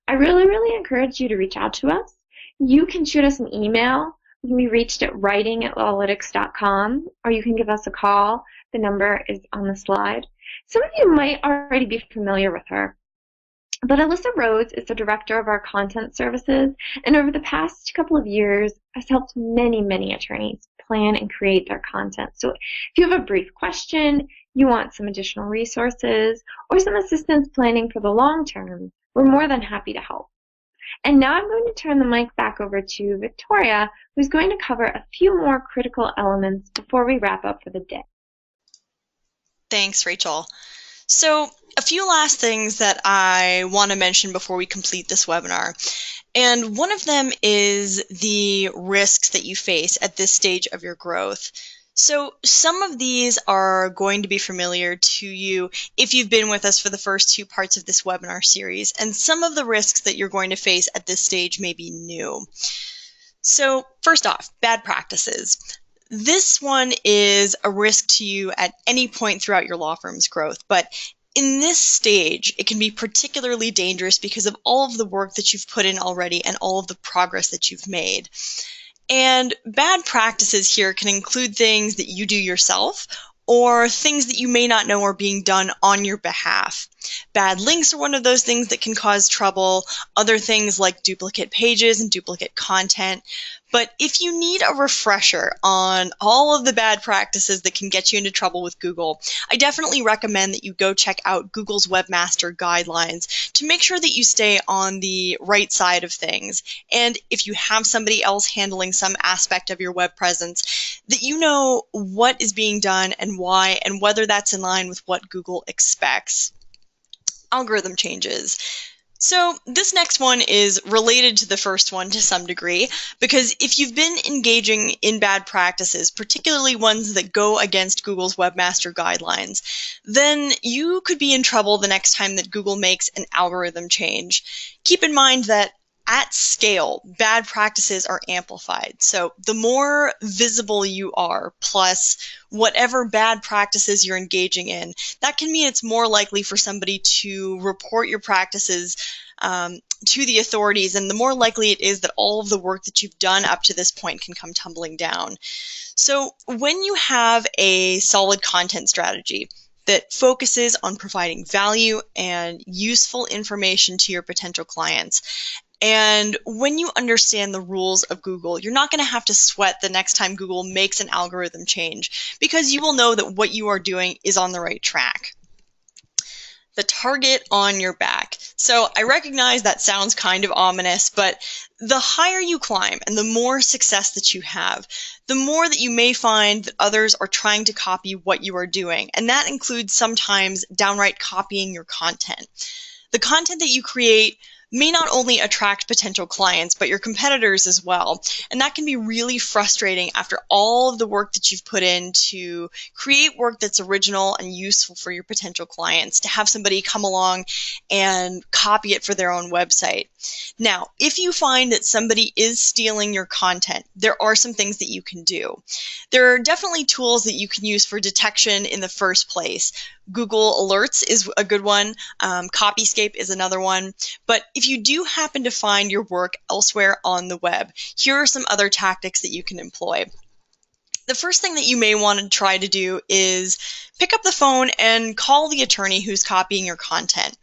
I really, really encourage you to reach out to us. You can shoot us an email. We can be reached at writing@LALinux.com, or you can give us a call. The number is on the slide. Some of you might already be familiar with her, but Alyssa Rhodes is the director of our content services, and over the past couple of years has helped many, many attorneys plan and create their content. So if you have a brief question, you want some additional resources, or some assistance planning for the long term, we're more than happy to help. And now I'm going to turn the mic back over to Victoria, who's going to cover a few more critical elements before we wrap up for the day. Thanks, Rachel. So a few last things that I want to mention before we complete this webinar. And one of them is the risks that you face at this stage of your growth. So some of these are going to be familiar to you if you've been with us for the first two parts of this webinar series, and some of the risks that you're going to face at this stage may be new. So first off, bad practices. This one is a risk to you at any point throughout your law firm's growth, but in this stage, it can be particularly dangerous because of all of the work that you've put in already and all of the progress that you've made. And bad practices here can include things that you do yourself or things that you may not know are being done on your behalf. Bad links are one of those things that can cause trouble, other things like duplicate pages and duplicate content. But if you need a refresher on all of the bad practices that can get you into trouble with Google, I definitely recommend that you go check out Google's Webmaster Guidelines to make sure that you stay on the right side of things. And if you have somebody else handling some aspect of your web presence, that you know what is being done and why, and whether that's in line with what Google expects. Algorithm changes. So this next one is related to the first one to some degree, because if you've been engaging in bad practices, particularly ones that go against Google's Webmaster Guidelines, then you could be in trouble the next time that Google makes an algorithm change. Keep in mind that At scale, bad practices are amplified. So the more visible you are, plus whatever bad practices you're engaging in, that can mean it's more likely for somebody to report your practices to the authorities, and the more likely it is that all of the work that you've done up to this point can come tumbling down. So when you have a solid content strategy that focuses on providing value and useful information to your potential clients, and when you understand the rules of Google, you're not going to have to sweat the next time Google makes an algorithm change, because you will know that what you are doing is on the right track. The target on your back. So I recognize that sounds kind of ominous, but the higher you climb and the more success that you have, the more that you may find that others are trying to copy what you are doing. And that includes sometimes downright copying your content. The content that you create may not only attract potential clients, but your competitors as well. And that can be really frustrating after all of the work that you've put in to create work that's original and useful for your potential clients, to have somebody come along and copy it for their own website. Now, if you find that somebody is stealing your content, there are some things that you can do. There are definitely tools that you can use for detection in the first place. Google Alerts is a good one. Copyscape is another one. But if you do happen to find your work elsewhere on the web, here are some other tactics that you can employ. The first thing that you may want to try to do is pick up the phone and call the attorney who's copying your content.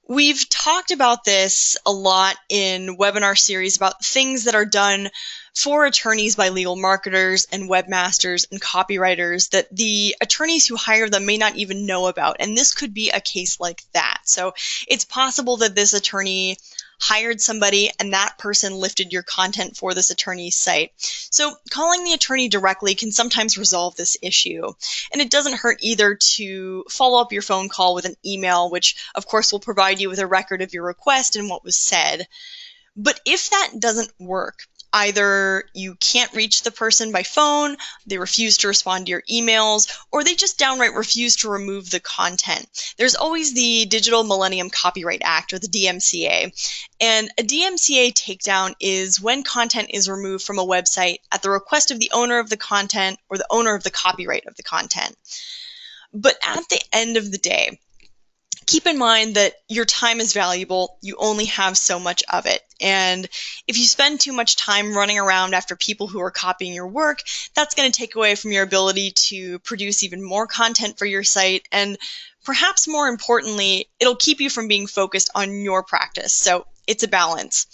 We've talked about this a lot in webinar series about things that are done for attorneys by legal marketers and webmasters and copywriters that the attorneys who hire them may not even know about. And this could be a case like that. So it's possible that this attorney hired somebody and that person lifted your content for this attorney's site. So calling the attorney directly can sometimes resolve this issue. And it doesn't hurt either to follow up your phone call with an email, which of course will provide you with a record of your request and what was said. But if that doesn't work, either you can't reach the person by phone, they refuse to respond to your emails, or they just downright refuse to remove the content. There's always the Digital Millennium Copyright Act, or the DMCA. And a DMCA takedown is when content is removed from a website at the request of the owner of the content or the owner of the copyright of the content. But at the end of the day, keep in mind that your time is valuable. You only have so much of it. And if you spend too much time running around after people who are copying your work, that's going to take away from your ability to produce even more content for your site. And perhaps more importantly, it'll keep you from being focused on your practice. So it's a balance.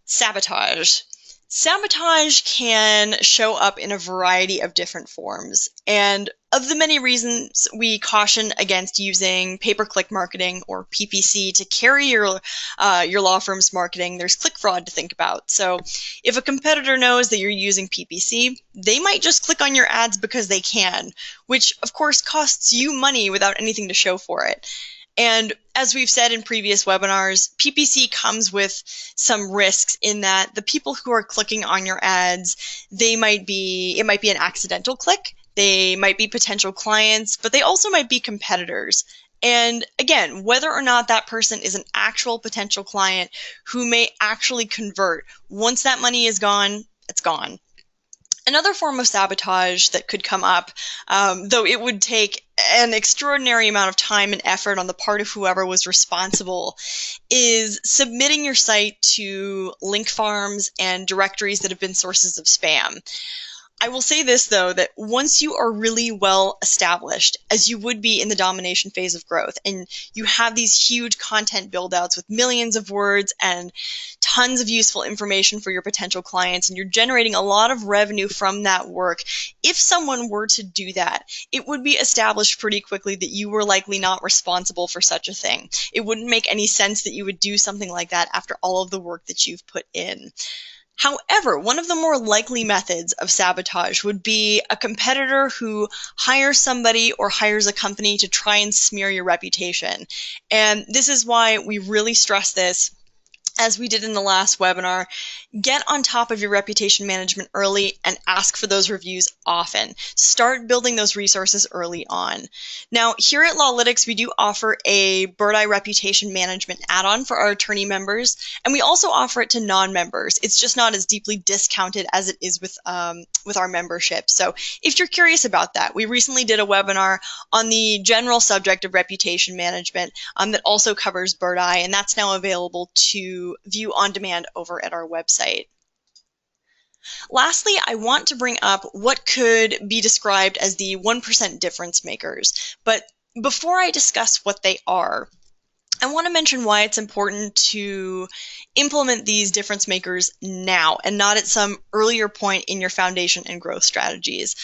Sabotage. Sabotage can show up in a variety of different forms, and of the many reasons we caution against using pay-per-click marketing or PPC to carry your law firm's marketing, there's click fraud to think about. So if a competitor knows that you're using PPC, they might just click on your ads because they can, which of course costs you money without anything to show for it. And as we've said in previous webinars, PPC comes with some risks in that the people who are clicking on your ads, it might be an accidental click, they might be potential clients, but they also might be competitors. And again, whether or not that person is an actual potential client who may actually convert, once that money is gone, it's gone. Another form of sabotage that could come up, though it would take an extraordinary amount of time and effort on the part of whoever was responsible, is submitting your site to link farms and directories that have been sources of spam. I will say this, though, that once you are really well established, as you would be in the domination phase of growth, and you have these huge content build-outs with millions of words and tons of useful information for your potential clients, and you're generating a lot of revenue from that work, if someone were to do that, it would be established pretty quickly that you were likely not responsible for such a thing. It wouldn't make any sense that you would do something like that after all of the work that you've put in. However, one of the more likely methods of sabotage would be a competitor who hires somebody or hires a company to try and smear your reputation. And this is why we really stress this. as we did in the last webinar, get on top of your reputation management early and ask for those reviews often. Start building those resources early on. Now, here at LALinux, we do offer a Bird Eye reputation management add-on for our attorney members, and we also offer it to non-members. It's just not as deeply discounted as it is with our membership. So if you're curious about that, we recently did a webinar on the general subject of reputation management that also covers Bird Eye, and that's now available to view on demand over at our website. Lastly, I want to bring up what could be described as the 1% difference makers. But before I discuss what they are, I want to mention why it's important to implement these difference makers now and not at some earlier point in your foundation and growth strategies.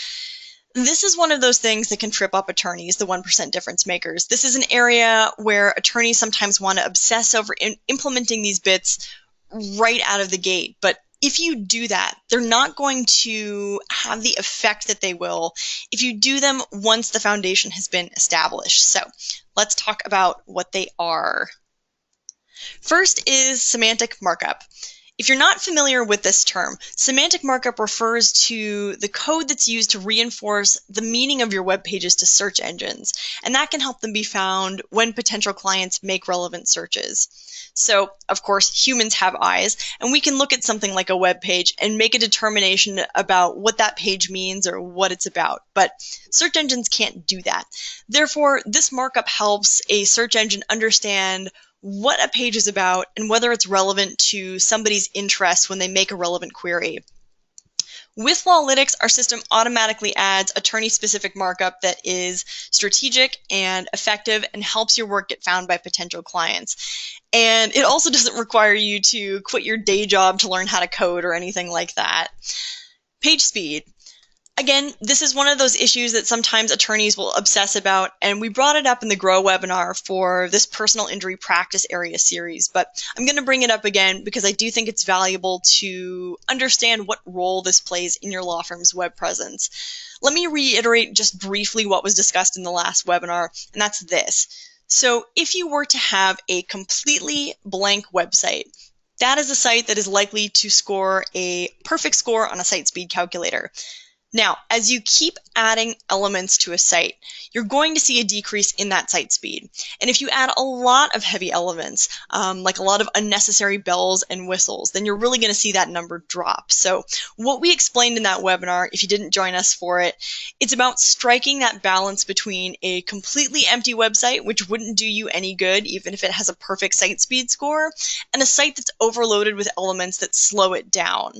This is one of those things that can trip up attorneys, the 1% difference makers. This is an area where attorneys sometimes want to obsess over implementing these bits right out of the gate. But if you do that, they're not going to have the effect that they will if you do them once the foundation has been established. So let's talk about what they are. First is semantic markup. If you're not familiar with this term, semantic markup refers to the code that's used to reinforce the meaning of your web pages to search engines, and that can help them be found when potential clients make relevant searches. So, of course, humans have eyes, and we can look at something like a web page and make a determination about what that page means or what it's about, but search engines can't do that. Therefore, this markup helps a search engine understand what a page is about and whether it's relevant to somebody's interest when they make a relevant query. With LALinux, our system automatically adds attorney-specific markup that is strategic and effective and helps your work get found by potential clients. And it also doesn't require you to quit your day job to learn how to code or anything like that. Page speed. Again, this is one of those issues that sometimes attorneys will obsess about, and we brought it up in the Grow webinar for this personal injury practice area series, but I'm going to bring it up again because I do think it's valuable to understand what role this plays in your law firm's web presence. Let me reiterate just briefly what was discussed in the last webinar, and that's this. So if you were to have a completely blank website, that is a site that is likely to score a perfect score on a site speed calculator. Now, as you keep adding elements to a site, you're going to see a decrease in that site speed. And if you add a lot of heavy elements, like a lot of unnecessary bells and whistles, then you're really going to see that number drop. So what we explained in that webinar, if you didn't join us for it, it's about striking that balance between a completely empty website, which wouldn't do you any good, even if it has a perfect site speed score, and a site that's overloaded with elements that slow it down.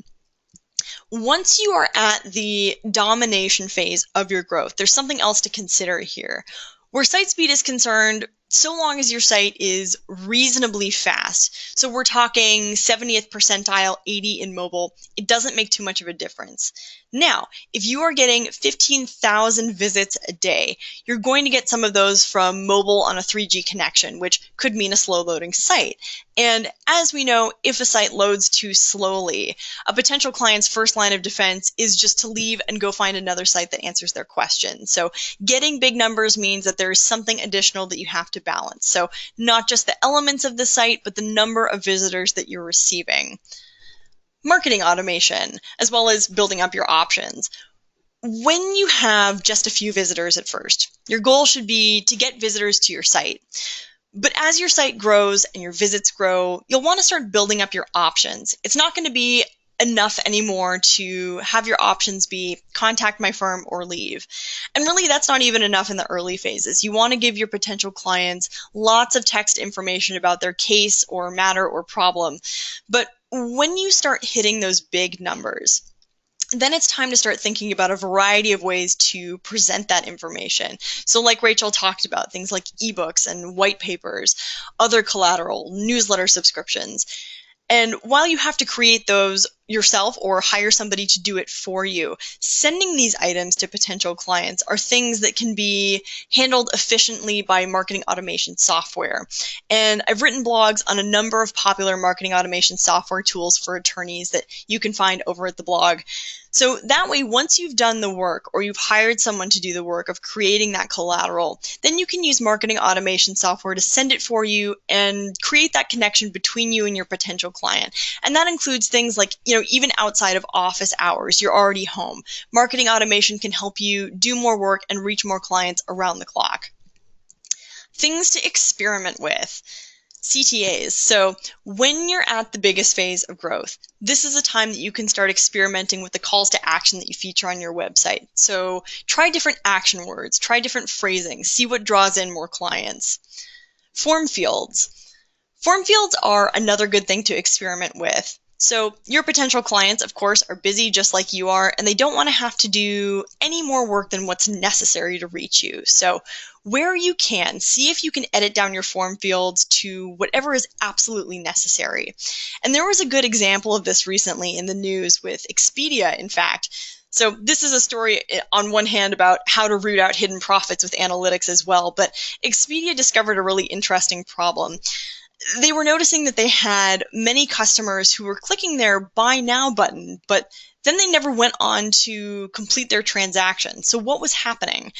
Once you are at the domination phase of your growth, there's something else to consider here. Where site speed is concerned, so long as your site is reasonably fast, so we're talking 70th percentile, 80 in mobile, it doesn't make too much of a difference. Now, if you are getting 15,000 visits a day, you're going to get some of those from mobile on a 3G connection, which could mean a slow loading site. And as we know, if a site loads too slowly, a potential client's first line of defense is just to leave and go find another site that answers their question. So getting big numbers means that there's something additional that you have to balance. So not just the elements of the site, but the number of visitors that you're receiving. Marketing automation, as well as building up your options. When you have just a few visitors at first, your goal should be to get visitors to your site. But as your site grows and your visits grow, you'll want to start building up your options. It's not going to be enough anymore to have your options be contact my firm or leave. And really, that's not even enough in the early phases. You want to give your potential clients lots of text information about their case or matter or problem. But when you start hitting those big numbers, then it's time to start thinking about a variety of ways to present that information. So like Rachel talked about, things like ebooks and white papers, other collateral, newsletter subscriptions. And while you have to create those yourself or hire somebody to do it for you, sending these items to potential clients are things that can be handled efficiently by marketing automation software. And I've written blogs on a number of popular marketing automation software tools for attorneys that you can find over at the blog. So that way, once you've done the work or you've hired someone to do the work of creating that collateral, then you can use marketing automation software to send it for you and create that connection between you and your potential client. And that includes things like, even outside of office hours, you're already home. Marketing automation can help you do more work and reach more clients around the clock. Things to experiment with. CTAs. So when you're at the biggest phase of growth, this is a time that you can start experimenting with the calls to action that you feature on your website. So try different action words, try different phrasing, see what draws in more clients. Form fields. Form fields are another good thing to experiment with. So your potential clients, of course, are busy just like you are, and they don't want to have to do any more work than what's necessary to reach you. So where you can, see if you can edit down your form fields to whatever is absolutely necessary. And there was a good example of this recently in the news with Expedia, in fact. So this is a story on one hand about how to root out hidden profits with analytics as well, but Expedia discovered a really interesting problem. They were noticing that they had many customers who were clicking their Buy Now button, but then they never went on to complete their transaction. So what was happening?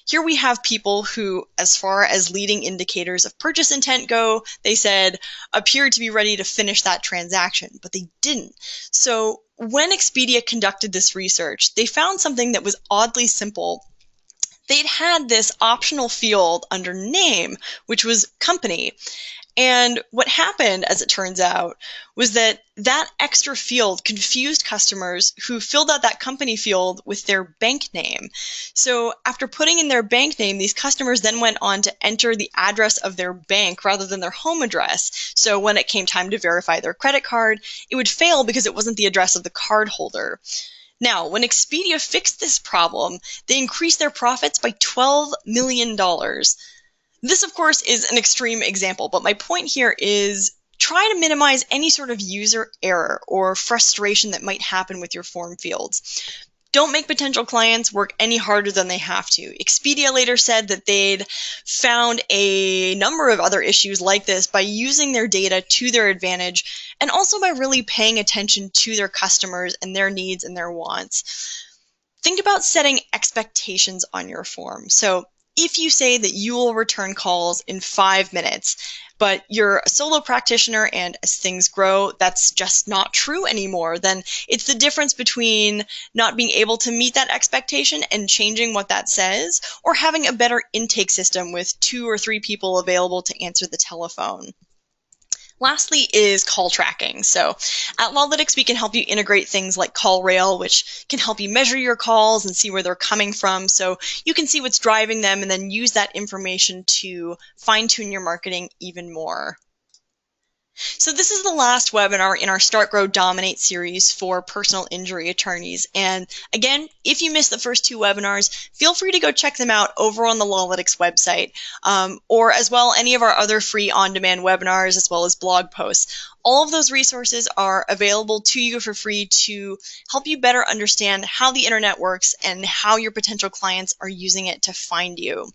Here we have people who, as far as leading indicators of purchase intent go, they said appeared to be ready to finish that transaction, but they didn't. So when Expedia conducted this research, they found something that was oddly simple. They'd had this optional field under name, which was company. And what happened, as it turns out, was that that extra field confused customers who filled out that company field with their bank name. So after putting in their bank name, these customers then went on to enter the address of their bank rather than their home address. So when it came time to verify their credit card, it would fail because it wasn't the address of the card holder. Now, when Expedia fixed this problem, they increased their profits by $12 million. This, of course, is an extreme example, but my point here is try to minimize any sort of user error or frustration that might happen with your form fields. Don't make potential clients work any harder than they have to. Expedia later said that they'd found a number of other issues like this by using their data to their advantage and also by really paying attention to their customers and their needs and their wants. Think about setting expectations on your form. So if you say that you will return calls in 5 minutes, but you're a solo practitioner and as things grow, that's just not true anymore, then it's the difference between not being able to meet that expectation and changing what that says, or having a better intake system with 2 or 3 people available to answer the telephone. Lastly is call tracking. So at LALinux, we can help you integrate things like CallRail, which can help you measure your calls and see where they're coming from so you can see what's driving them and then use that information to fine-tune your marketing even more. So this is the last webinar in our Start, Grow, Dominate series for personal injury attorneys. And again, if you missed the first 2 webinars, feel free to go check them out over on the LALinux website, or as well any of our other free on-demand webinars as well as blog posts. All of those resources are available to you for free to help you better understand how the internet works and how your potential clients are using it to find you.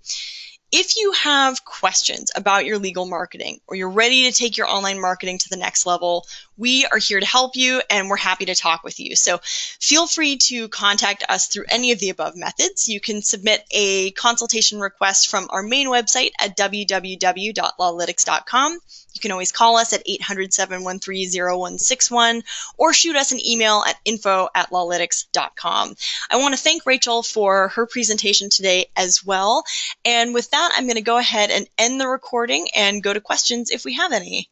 If you have questions about your legal marketing or you're ready to take your online marketing to the next level, we are here to help you and we're happy to talk with you. So feel free to contact us through any of the above methods. You can submit a consultation request from our main website at www.lalinux.com. You can always call us at 800-713-0161 or shoot us an email at info@lalinux.com. I want to thank Rachel for her presentation today as well. And with that, I'm going to go ahead and end the recording and go to questions if we have any.